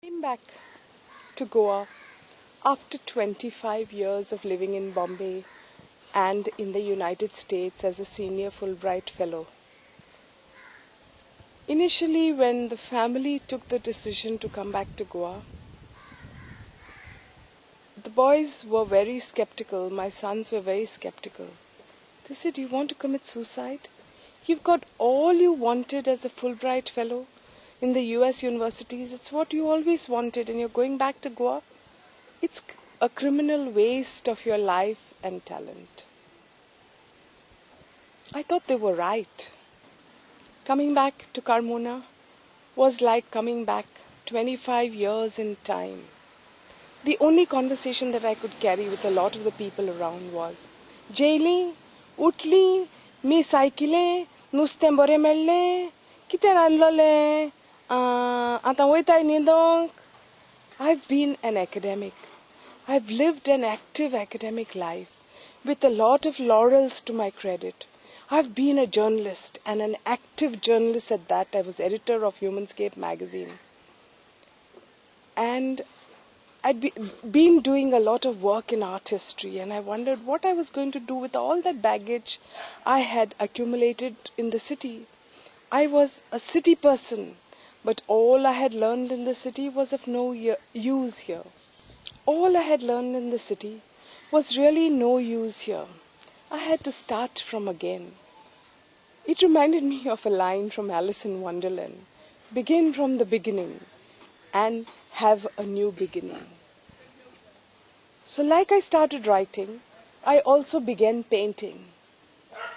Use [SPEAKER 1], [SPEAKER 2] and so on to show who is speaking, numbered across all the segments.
[SPEAKER 1] Came back to Goa after 25 years of living in Bombay and in the United States as a Senior Fulbright Fellow. Initially, when the family took the decision to come back to Goa, the boys were very skeptical, my sons were very skeptical. They said, "You want to commit suicide? You've got all you wanted as a Fulbright Fellow in the US universities. It's what you always wanted, and you're going back to Goa. It's a criminal waste of your life and talent." I thought they were right. Coming back to Camona was like coming back 25 years in time. The only conversation that I could carry with a lot of the people around was, "Jaili, utli, mi saikile, nuste bore melle, kite ranlole, ata oitai nindong." I've been an academic. I've lived an active academic life with a lot of laurels to my credit. I've been a journalist, and an active journalist at that. I was editor of Humanscape magazine. And I'd been doing a lot of work in art history, and I wondered what I was going to do with all that baggage I had accumulated in the city. I was a city person, but all I had learned in the city was of no use here. All I had learned in the city was really no use here. I had to start from again. It reminded me of a line from Alice in Wonderland: "Begin from the beginning and have a new beginning." So like I started writing, I also began painting.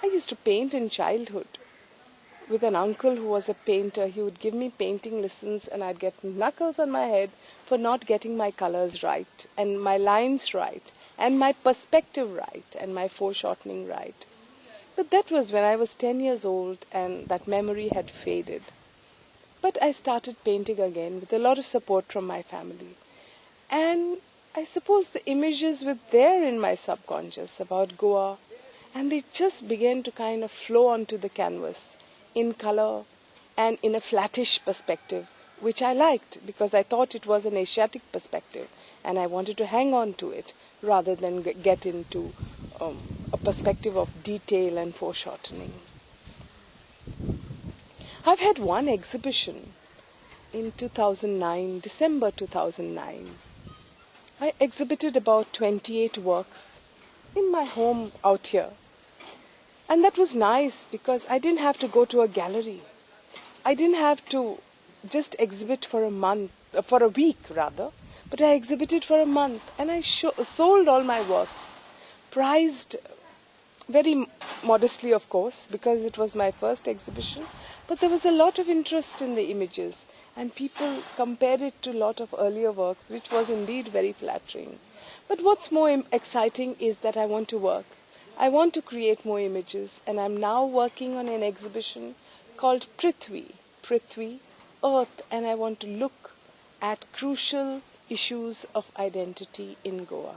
[SPEAKER 1] I used to paint in childhood. With an uncle who was a painter, he would give me painting lessons, and I'd get knuckles on my head for not getting my colors right, and my lines right, and my perspective right, and my foreshortening right. But that was when I was 10 years old, and that memory had faded. But I started painting again with a lot of support from my family. And I suppose the images were there in my subconscious about Goa, and they just began to kind of flow onto the canvas in color and in a flattish perspective, which I liked because I thought it was an Asiatic perspective, and I wanted to hang on to it rather than get into a perspective of detail and foreshortening. I've had one exhibition in 2009, December 2009. I exhibited about 28 works in my home out here. And that was nice because I didn't have to go to a gallery. I didn't have to just exhibit for a week rather, but I exhibited for a month, and I sold all my works, prized very modestly, of course, because it was my first exhibition, but there was a lot of interest in the images, and people compared it to a lot of earlier works, which was indeed very flattering. But what's more exciting is that I want to work. I want to create more images, and I'm now working on an exhibition called Prithvi, Earth, and I want to look at crucial issues of identity in Goa.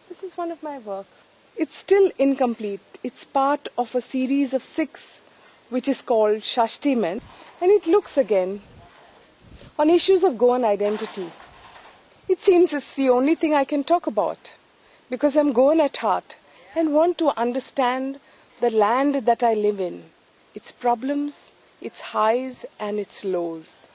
[SPEAKER 1] This is one of my works. It's still incomplete. It's part of a series of 6, which is called Shashti Men, and it looks again on issues of Goan identity. It seems it's the only thing I can talk about, because I'm Goan at heart and want to understand the land that I live in, its problems, its highs and its lows.